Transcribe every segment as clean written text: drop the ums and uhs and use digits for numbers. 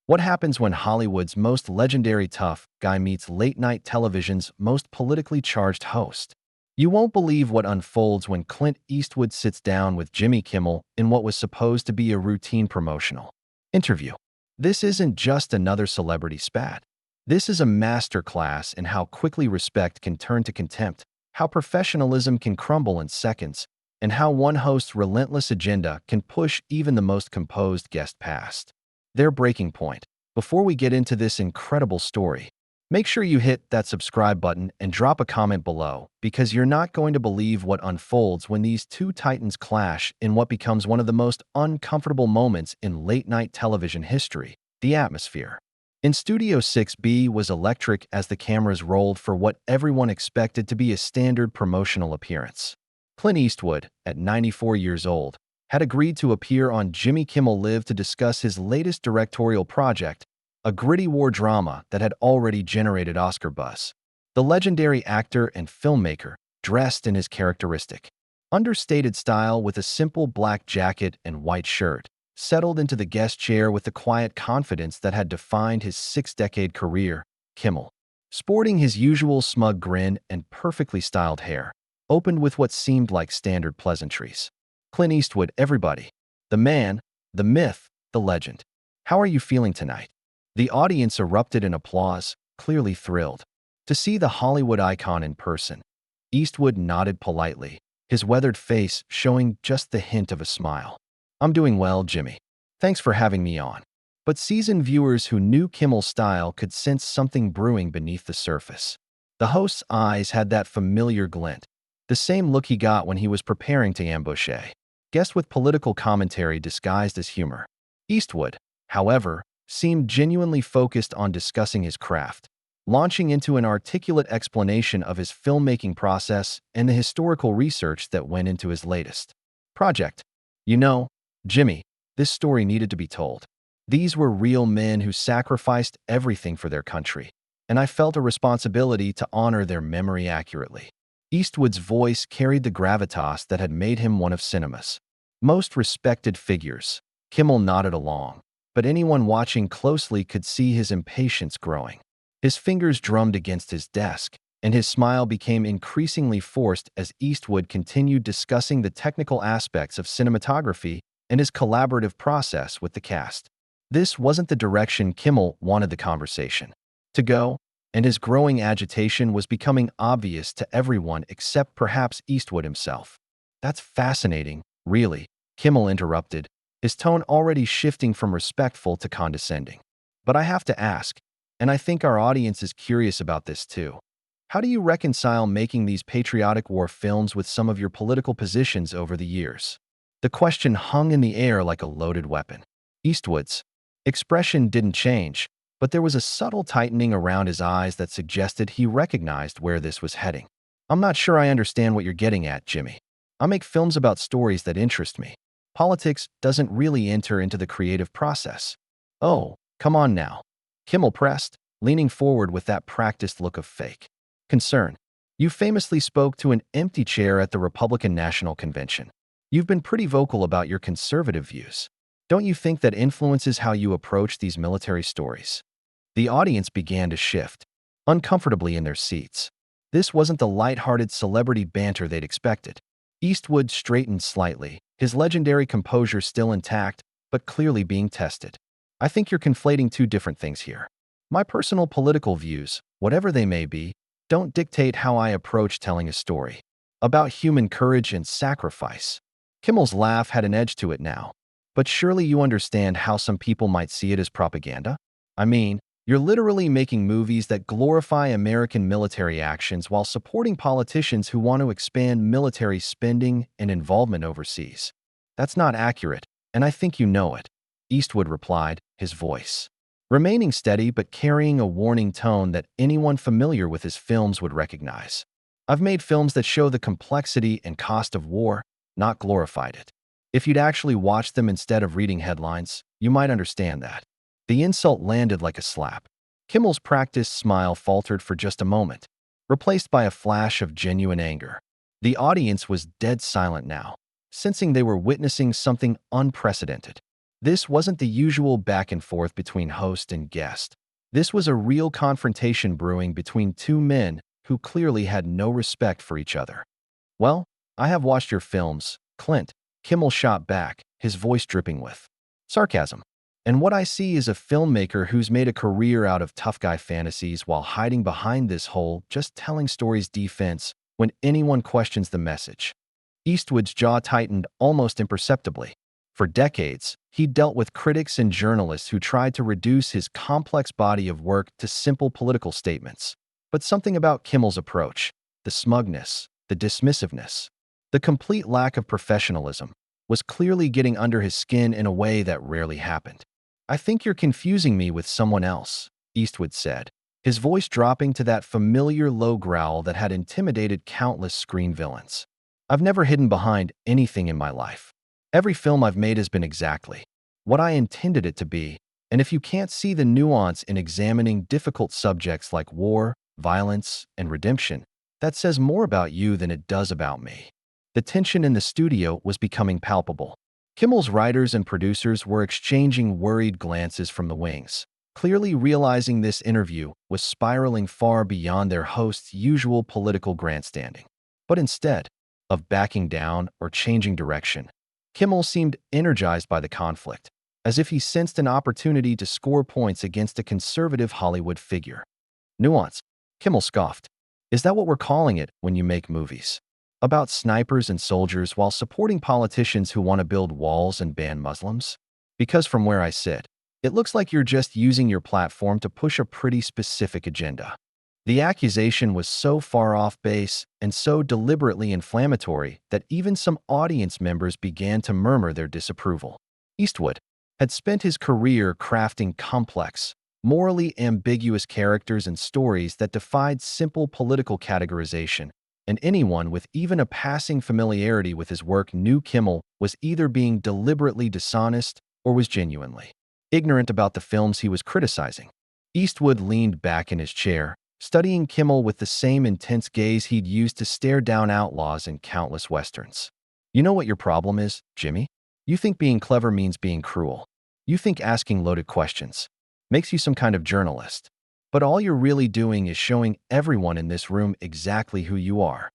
What happens when Hollywood's most legendary tough guy meets late-night television's most politically charged host? You won't believe what unfolds when Clint Eastwood sits down with Jimmy Kimmel in what was supposed to be a routine promotional interview. This isn't just another celebrity spat. This is a masterclass in how quickly respect can turn to contempt, how professionalism can crumble in seconds, and how one host's relentless agenda can push even the most composed guest past their breaking point. Before we get into this incredible story, make sure you hit that subscribe button and drop a comment below, because you're not going to believe what unfolds when these two titans clash in what becomes one of the most uncomfortable moments in late-night television history: the atmosphere. In Studio 6B was electric as the cameras rolled for what everyone expected to be a standard promotional appearance. Clint Eastwood, at 94 years old, had agreed to appear on Jimmy Kimmel Live to discuss his latest directorial project, a gritty war drama that had already generated Oscar buzz. The legendary actor and filmmaker, dressed in his characteristic, understated style with a simple black jacket and white shirt, settled into the guest chair with the quiet confidence that had defined his six-decade career. Kimmel, sporting his usual smug grin and perfectly styled hair, opened with what seemed like standard pleasantries. "Clint Eastwood, everybody. The man, the myth, the legend. How are you feeling tonight?" The audience erupted in applause, clearly thrilled to see the Hollywood icon in person. Eastwood nodded politely, his weathered face showing just the hint of a smile. "I'm doing well, Jimmy. Thanks for having me on." But seasoned viewers who knew Kimmel's style could sense something brewing beneath the surface. The host's eyes had that familiar glint, the same look he got when he was preparing to ambush a guest with political commentary disguised as humor. Eastwood, however, seemed genuinely focused on discussing his craft, launching into an articulate explanation of his filmmaking process and the historical research that went into his latest project. "You know, Jimmy, this story needed to be told. These were real men who sacrificed everything for their country, and I felt a responsibility to honor their memory accurately." Eastwood's voice carried the gravitas that had made him one of cinema's most respected figures. Kimmel nodded along, but anyone watching closely could see his impatience growing. His fingers drummed against his desk, and his smile became increasingly forced as Eastwood continued discussing the technical aspects of cinematography and his collaborative process with the cast. This wasn't the direction Kimmel wanted the conversation to go, and his growing agitation was becoming obvious to everyone except perhaps Eastwood himself. "That's fascinating, really," Kimmel interrupted, his tone already shifting from respectful to condescending. "But I have to ask, and I think our audience is curious about this too. How do you reconcile making these patriotic war films with some of your political positions over the years?" The question hung in the air like a loaded weapon. Eastwood's expression didn't change, but there was a subtle tightening around his eyes that suggested he recognized where this was heading. "I'm not sure I understand what you're getting at, Jimmy. I make films about stories that interest me. Politics doesn't really enter into the creative process." "Oh, come on now," Kimmel pressed, leaning forward with that practiced look of fake concern. "You famously spoke to an empty chair at the Republican National Convention. You've been pretty vocal about your conservative views. Don't you think that influences how you approach these military stories?" The audience began to shift, uncomfortably in their seats. This wasn't the light-hearted celebrity banter they'd expected. Eastwood straightened slightly, his legendary composure still intact, but clearly being tested. "I think you're conflating two different things here. My personal political views, whatever they may be, don't dictate how I approach telling a story about human courage and sacrifice." Kimmel's laugh had an edge to it now. "But surely you understand how some people might see it as propaganda? I mean, you're literally making movies that glorify American military actions while supporting politicians who want to expand military spending and involvement overseas." "That's not accurate, and I think you know it," Eastwood replied, his voice remaining steady but carrying a warning tone that anyone familiar with his films would recognize. "I've made films that show the complexity and cost of war, not glorified it. If you'd actually watched them instead of reading headlines, you might understand that." The insult landed like a slap. Kimmel's practiced smile faltered for just a moment, replaced by a flash of genuine anger. The audience was dead silent now, sensing they were witnessing something unprecedented. This wasn't the usual back and forth between host and guest. This was a real confrontation brewing between two men who clearly had no respect for each other. "Well, I have watched your films, Clint," Kimmel shot back, his voice dripping with sarcasm. "And what I see is a filmmaker who's made a career out of tough guy fantasies while hiding behind this whole just telling stories defense when anyone questions the message." Eastwood's jaw tightened almost imperceptibly. For decades, he dealt with critics and journalists who tried to reduce his complex body of work to simple political statements. But something about Kimmel's approach, the smugness, the dismissiveness, the complete lack of professionalism, was clearly getting under his skin in a way that rarely happened. "I think you're confusing me with someone else," Eastwood said, his voice dropping to that familiar low growl that had intimidated countless screen villains. "I've never hidden behind anything in my life. Every film I've made has been exactly what I intended it to be, and if you can't see the nuance in examining difficult subjects like war, violence, and redemption, that says more about you than it does about me." The tension in the studio was becoming palpable. Kimmel's writers and producers were exchanging worried glances from the wings, clearly realizing this interview was spiraling far beyond their host's usual political grandstanding. But instead of backing down or changing direction, Kimmel seemed energized by the conflict, as if he sensed an opportunity to score points against a conservative Hollywood figure. "Nuance," Kimmel scoffed. "Is that what we're calling it when you make movies about snipers and soldiers while supporting politicians who want to build walls and ban Muslims? Because from where I sit, it looks like you're just using your platform to push a pretty specific agenda." The accusation was so far off base and so deliberately inflammatory that even some audience members began to murmur their disapproval. Eastwood had spent his career crafting complex, morally ambiguous characters and stories that defied simple political categorization, and anyone with even a passing familiarity with his work knew Kimmel was either being deliberately dishonest or was genuinely ignorant about the films he was criticizing. Eastwood leaned back in his chair, studying Kimmel with the same intense gaze he'd used to stare down outlaws in countless westerns. "You know what your problem is, Jimmy? You think being clever means being cruel. You think asking loaded questions makes you some kind of journalist. But all you're really doing is showing everyone in this room exactly who you are."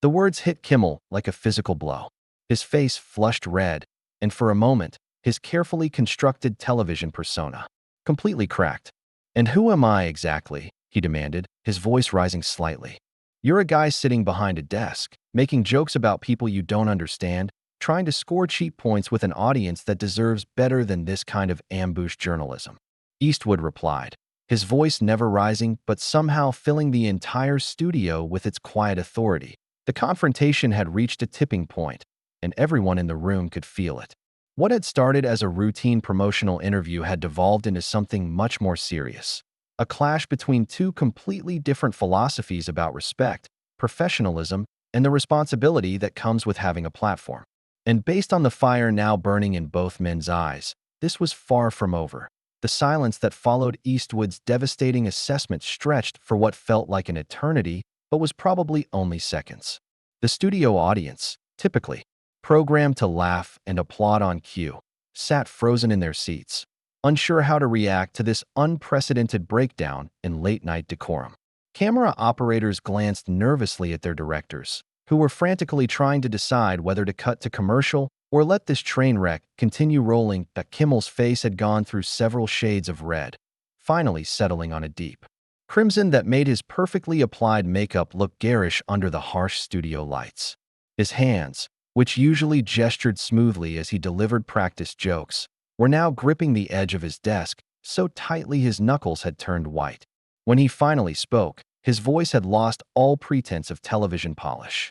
The words hit Kimmel like a physical blow. His face flushed red, and for a moment, his carefully constructed television persona completely cracked. "And who am I exactly?" he demanded, his voice rising slightly. "You're a guy sitting behind a desk, making jokes about people you don't understand, trying to score cheap points with an audience that deserves better than this kind of ambush journalism." Eastwood replied, his voice never rising but somehow filling the entire studio with its quiet authority. The confrontation had reached a tipping point, and everyone in the room could feel it. What had started as a routine promotional interview had devolved into something much more serious. A clash between two completely different philosophies about respect, professionalism, and the responsibility that comes with having a platform. And based on the fire now burning in both men's eyes, this was far from over. The silence that followed Eastwood's devastating assessment stretched for what felt like an eternity, but was probably only seconds. The studio audience, typically programmed to laugh and applaud on cue, sat frozen in their seats, unsure how to react to this unprecedented breakdown in late-night decorum. Camera operators glanced nervously at their directors, who were frantically trying to decide whether to cut to commercial or let this train wreck continue rolling. But Kimmel's face had gone through several shades of red, finally settling on a deep crimson that made his perfectly applied makeup look garish under the harsh studio lights. His hands, which usually gestured smoothly as he delivered practice jokes, were now gripping the edge of his desk so tightly his knuckles had turned white. When he finally spoke, his voice had lost all pretense of television polish.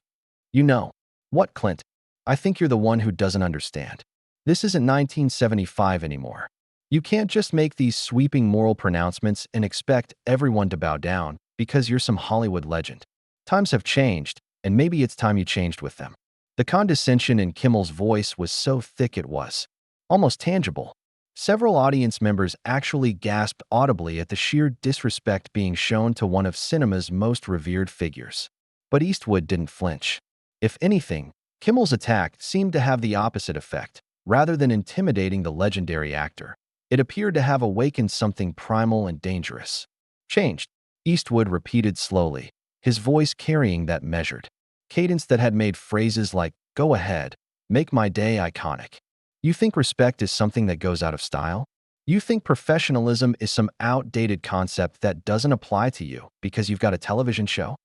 "You know what, Clint? I think you're the one who doesn't understand. This isn't 1975 anymore. You can't just make these sweeping moral pronouncements and expect everyone to bow down because you're some Hollywood legend. Times have changed, and maybe it's time you changed with them." The condescension in Kimmel's voice was so thick it was almost tangible. Several audience members actually gasped audibly at the sheer disrespect being shown to one of cinema's most revered figures. But Eastwood didn't flinch. If anything, Kimmel's attack seemed to have the opposite effect. rather than intimidating the legendary actor. It appeared to have awakened something primal and dangerous. Changed, Eastwood repeated slowly, his voice carrying that measured cadence that had made phrases like, "Go ahead, make my day" iconic. You think respect is something that goes out of style? You think professionalism is some outdated concept that doesn't apply to you because you've got a television show?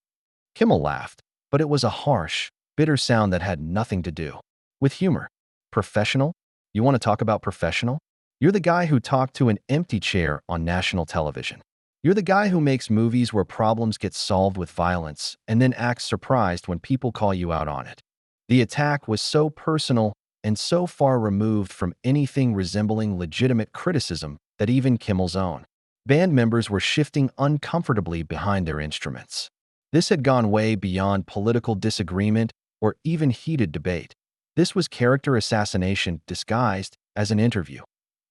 Kimmel laughed, but it was a harsh, bitter sound that had nothing to do with humor. Professional? You want to talk about professional? You're the guy who talked to an empty chair on national television. You're the guy who makes movies where problems get solved with violence and then acts surprised when people call you out on it. The attack was so personal and so far removed from anything resembling legitimate criticism that even Kimmel's own band members were shifting uncomfortably behind their instruments. This had gone way beyond political disagreement or even heated debate. This was character assassination disguised as an interview.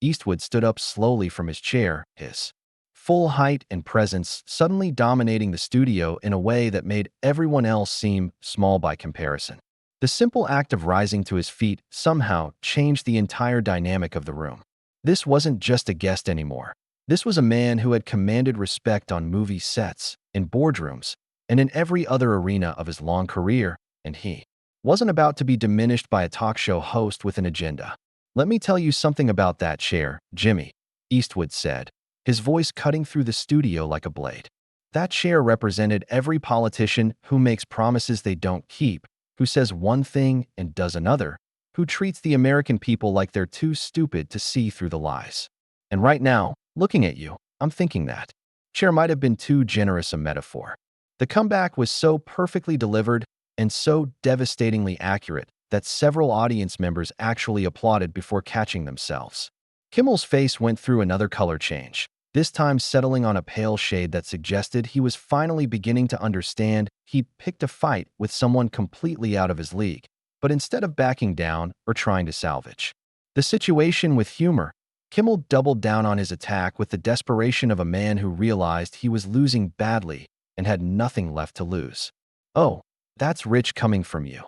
Eastwood stood up slowly from his chair, his full height and presence suddenly dominating the studio in a way that made everyone else seem small by comparison. The simple act of rising to his feet somehow changed the entire dynamic of the room. This wasn't just a guest anymore. This was a man who had commanded respect on movie sets, in boardrooms, and in every other arena of his long career, and he wasn't about to be diminished by a talk show host with an agenda. "Let me tell you something about that chair, Jimmy," Eastwood said, his voice cutting through the studio like a blade. That chair represented every politician who makes promises they don't keep, who says one thing and does another, who treats the American people like they're too stupid to see through the lies. And right now, looking at you, I'm thinking that chair might have been too generous a metaphor. The comeback was so perfectly delivered and so devastatingly accurate that several audience members actually applauded before catching themselves. Kimmel's face went through another color change, this time settling on a pale shade that suggested he was finally beginning to understand he picked a fight with someone completely out of his league, but instead of backing down or trying to salvage the situation with humor, Kimmel doubled down on his attack with the desperation of a man who realized he was losing badly and had nothing left to lose. "Oh, that's rich coming from you,"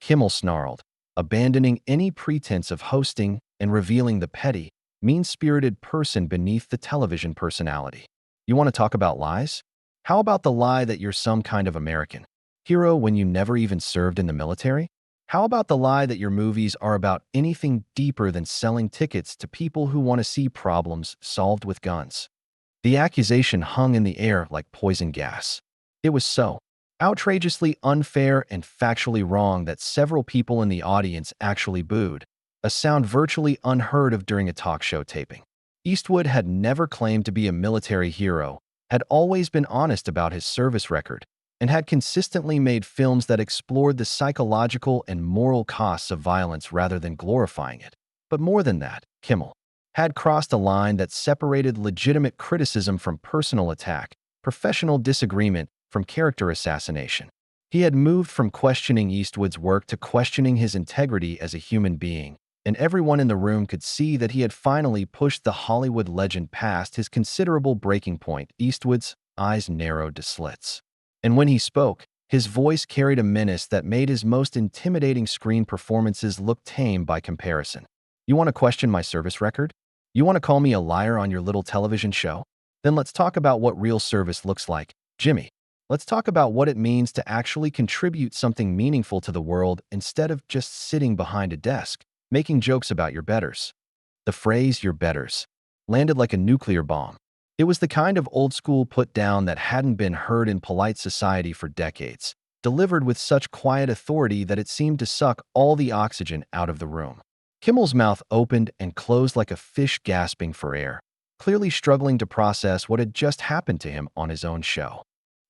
Kimmel snarled, abandoning any pretense of hosting and revealing the petty, mean-spirited person beneath the television personality. "You want to talk about lies? How about the lie that you're some kind of American hero when you never even served in the military? How about the lie that your movies are about anything deeper than selling tickets to people who want to see problems solved with guns?" The accusation hung in the air like poison gas. It was so outrageously unfair and factually wrong that several people in the audience actually booed, a sound virtually unheard of during a talk show taping. Eastwood had never claimed to be a military hero, had always been honest about his service record, and had consistently made films that explored the psychological and moral costs of violence rather than glorifying it. But more than that, Kimmel had crossed a line that separated legitimate criticism from personal attack, professional disagreement from character assassination. He had moved from questioning Eastwood's work to questioning his integrity as a human being, and everyone in the room could see that he had finally pushed the Hollywood legend past his considerable breaking point. Eastwood's eyes narrowed to slits, and when he spoke, his voice carried a menace that made his most intimidating screen performances look tame by comparison. "You want to question my service record? You want to call me a liar on your little television show? Then let's talk about what real service looks like, Jimmy. Let's talk about what it means to actually contribute something meaningful to the world instead of just sitting behind a desk, making jokes about your betters." The phrase "your betters" landed like a nuclear bomb. It was the kind of old-school put-down that hadn't been heard in polite society for decades, delivered with such quiet authority that it seemed to suck all the oxygen out of the room. Kimmel's mouth opened and closed like a fish gasping for air, clearly struggling to process what had just happened to him on his own show.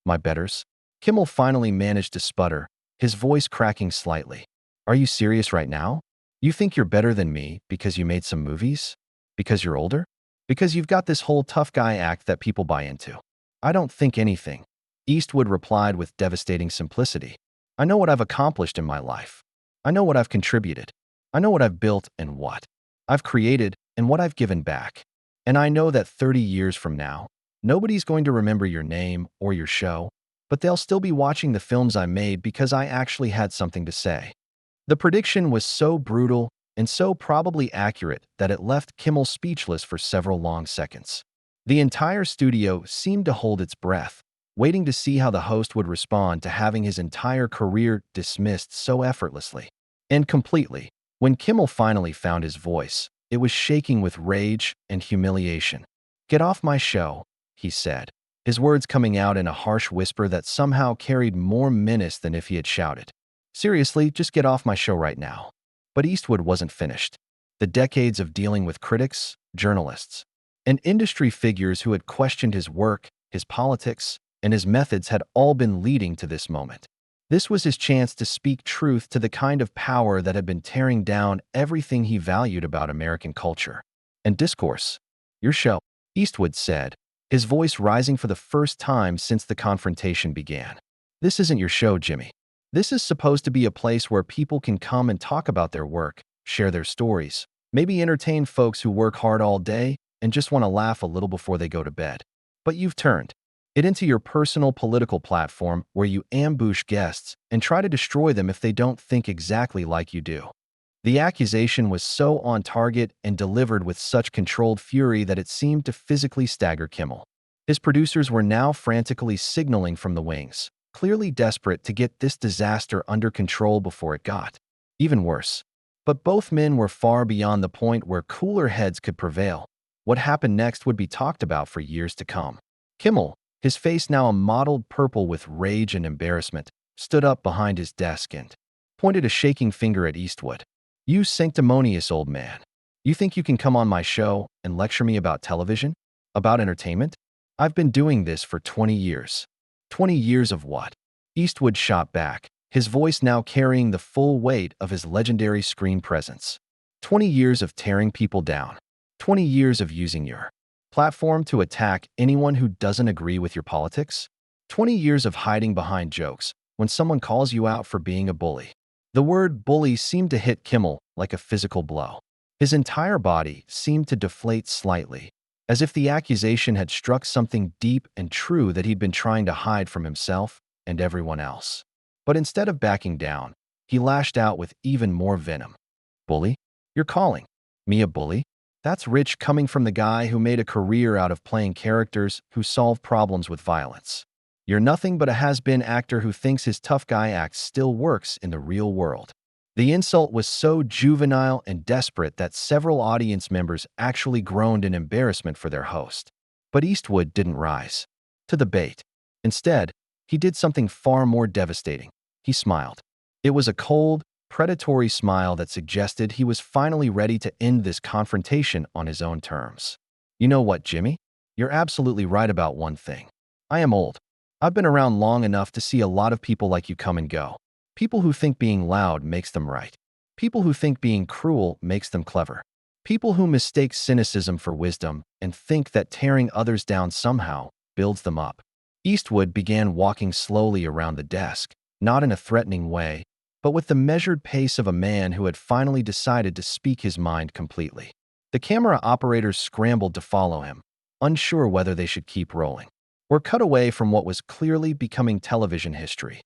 "My betters?" Kimmel finally managed to sputter, his voice cracking slightly. "Are you serious right now? You think you're better than me because you made some movies? Because you're older? Because you've got this whole tough guy act that people buy into?" "I don't think anything," Eastwood replied with devastating simplicity. "I know what I've accomplished in my life. I know what I've contributed. I know what I've built and what I've created and what I've given back. And I know that 30 years from now, nobody's going to remember your name or your show, but they'll still be watching the films I made because I actually had something to say." The prediction was so brutal and so probably accurate that it left Kimmel speechless for several long seconds. The entire studio seemed to hold its breath, waiting to see how the host would respond to having his entire career dismissed so effortlessly and completely. When Kimmel finally found his voice, it was shaking with rage and humiliation. "Get off my show," he said, his words coming out in a harsh whisper that somehow carried more menace than if he had shouted. "Seriously, just get off my show right now." But Eastwood wasn't finished. The decades of dealing with critics, journalists, and industry figures who had questioned his work, his politics, and his methods had all been leading to this moment. This was his chance to speak truth to the kind of power that had been tearing down everything he valued about American culture and discourse. "Your show," Eastwood said, his voice rising for the first time since the confrontation began. "This isn't your show, Jimmy. This is supposed to be a place where people can come and talk about their work, share their stories, maybe entertain folks who work hard all day and just want to laugh a little before they go to bed. But you've turned it into your personal political platform where you ambush guests and try to destroy them if they don't think exactly like you do." The accusation was so on target and delivered with such controlled fury that it seemed to physically stagger Kimmel. His producers were now frantically signaling from the wings, clearly desperate to get this disaster under control before it got even worse. But both men were far beyond the point where cooler heads could prevail. What happened next would be talked about for years to come. Kimmel, his face now a mottled purple with rage and embarrassment, stood up behind his desk and pointed a shaking finger at Eastwood. "You sanctimonious old man. You think you can come on my show and lecture me about television? About entertainment? I've been doing this for 20 years. 20 years of what?" Eastwood shot back, his voice now carrying the full weight of his legendary screen presence. 20 years of tearing people down. 20 years of using your platform to attack anyone who doesn't agree with your politics? 20 years of hiding behind jokes when someone calls you out for being a bully. The word bully seemed to hit Kimmel like a physical blow. His entire body seemed to deflate slightly, as if the accusation had struck something deep and true that he'd been trying to hide from himself and everyone else. But instead of backing down, he lashed out with even more venom. "Bully? You're calling me a bully? That's rich coming from the guy who made a career out of playing characters who solve problems with violence. You're nothing but a has-been actor who thinks his tough guy act still works in the real world." The insult was so juvenile and desperate that several audience members actually groaned in embarrassment for their host. But Eastwood didn't rise to the bait. Instead, he did something far more devastating. He smiled. It was a cold, predatory smile that suggested he was finally ready to end this confrontation on his own terms. "You know what, Jimmy? You're absolutely right about one thing. I am old. I've been around long enough to see a lot of people like you come and go. People who think being loud makes them right. People who think being cruel makes them clever. People who mistake cynicism for wisdom and think that tearing others down somehow builds them up." Eastwood began walking slowly around the desk, not in a threatening way, but with the measured pace of a man who had finally decided to speak his mind completely. The camera operators scrambled to follow him, unsure whether they should keep rolling or cut away from what was clearly becoming television history.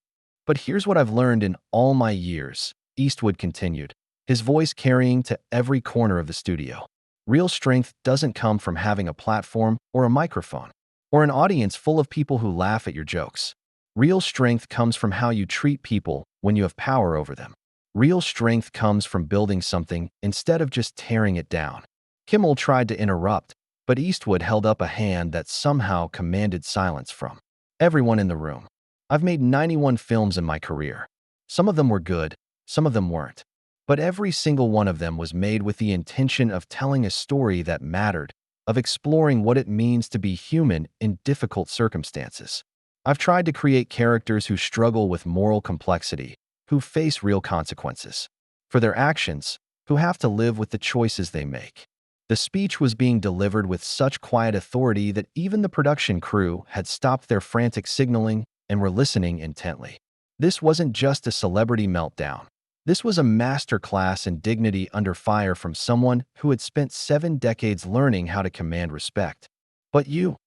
"But here's what I've learned in all my years," Eastwood continued, his voice carrying to every corner of the studio. "Real strength doesn't come from having a platform or a microphone or an audience full of people who laugh at your jokes. Real strength comes from how you treat people when you have power over them. Real strength comes from building something instead of just tearing it down." Kimmel tried to interrupt, but Eastwood held up a hand that somehow commanded silence from everyone in the room. "I've made 91 films in my career. Some of them were good, some of them weren't. But every single one of them was made with the intention of telling a story that mattered, of exploring what it means to be human in difficult circumstances. I've tried to create characters who struggle with moral complexity, who face real consequences for their actions, who have to live with the choices they make." The speech was being delivered with such quiet authority that even the production crew had stopped their frantic signaling and were listening intently. This wasn't just a celebrity meltdown. This was a masterclass in dignity under fire from someone who had spent 7 decades learning how to command respect. "But you,"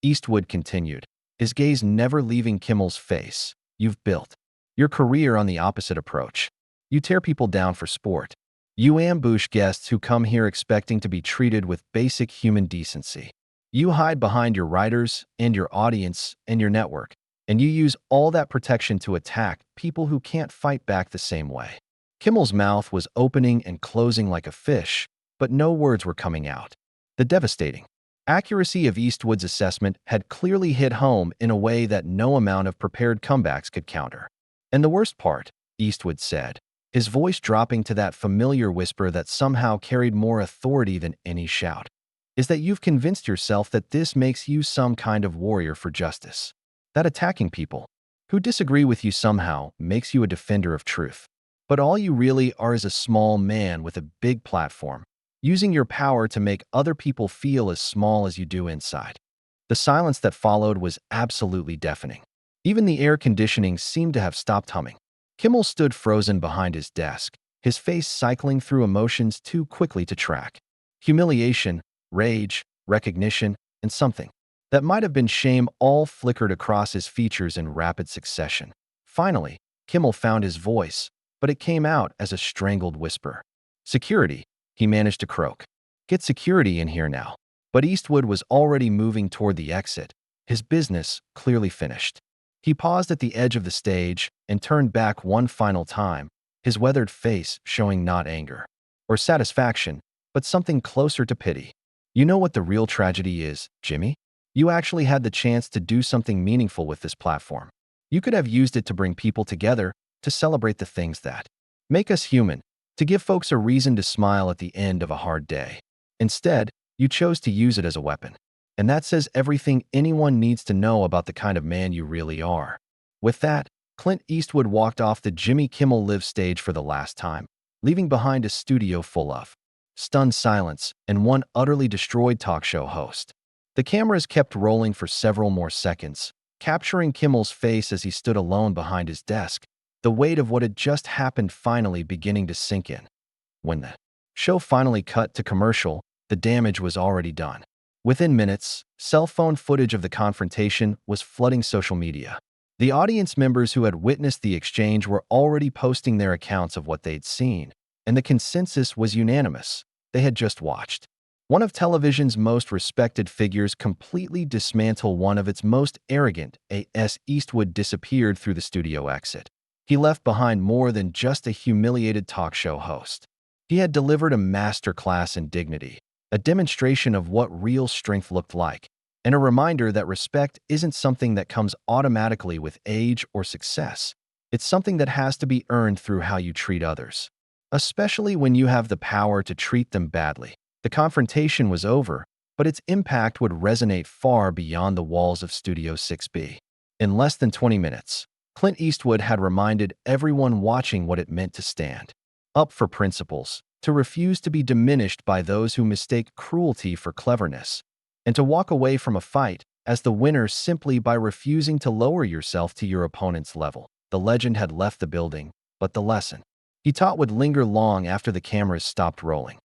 Eastwood continued, his gaze never leaving Kimmel's face, "you've built your career on the opposite approach. You tear people down for sport. You ambush guests who come here expecting to be treated with basic human decency. You hide behind your writers and your audience and your network, and you use all that protection to attack people who can't fight back the same way. Kimmel's mouth was opening and closing like a fish, but no words were coming out. The devastating accuracy of Eastwood's assessment had clearly hit home in a way that no amount of prepared comebacks could counter. And the worst part, Eastwood said, his voice dropping to that familiar whisper that somehow carried more authority than any shout, is that you've convinced yourself that this makes you some kind of warrior for justice. That attacking people who disagree with you somehow makes you a defender of truth. But all you really are is a small man with a big platform, using your power to make other people feel as small as you do inside. The silence that followed was absolutely deafening. Even the air conditioning seemed to have stopped humming. Kimmel stood frozen behind his desk, his face cycling through emotions too quickly to track. Humiliation, rage, recognition, and something that might have been shame all flickered across his features in rapid succession. Finally, Kimmel found his voice, but it came out as a strangled whisper. "Security," he managed to croak. "Get security in here now." But Eastwood was already moving toward the exit, his business clearly finished. He paused at the edge of the stage and turned back one final time, his weathered face showing not anger or satisfaction, but something closer to pity. "You know what the real tragedy is, Jimmy? You actually had the chance to do something meaningful with this platform. You could have used it to bring people together, to celebrate the things that make us human, to give folks a reason to smile at the end of a hard day. Instead, you chose to use it as a weapon. And that says everything anyone needs to know about the kind of man you really are." With that, Clint Eastwood walked off the Jimmy Kimmel Live stage for the last time, leaving behind a studio full of stunned silence and one utterly destroyed talk show host. The cameras kept rolling for several more seconds, capturing Kimmel's face as he stood alone behind his desk, the weight of what had just happened finally beginning to sink in. When the show finally cut to commercial, the damage was already done. Within minutes, cell phone footage of the confrontation was flooding social media. The audience members who had witnessed the exchange were already posting their accounts of what they'd seen, and the consensus was unanimous. They had just watched one of television's most respected figures completely dismantle one of its most arrogant. As Eastwood disappeared through the studio exit, he left behind more than just a humiliated talk show host. He had delivered a master class in dignity, a demonstration of what real strength looked like, and a reminder that respect isn't something that comes automatically with age or success. It's something that has to be earned through how you treat others, especially when you have the power to treat them badly. The confrontation was over, but its impact would resonate far beyond the walls of Studio 6B. In less than 20 minutes, Clint Eastwood had reminded everyone watching what it meant to stand up for principles, to refuse to be diminished by those who mistake cruelty for cleverness, and to walk away from a fight as the winner simply by refusing to lower yourself to your opponent's level. The legend had left the building, but the lesson he taught would linger long after the cameras stopped rolling.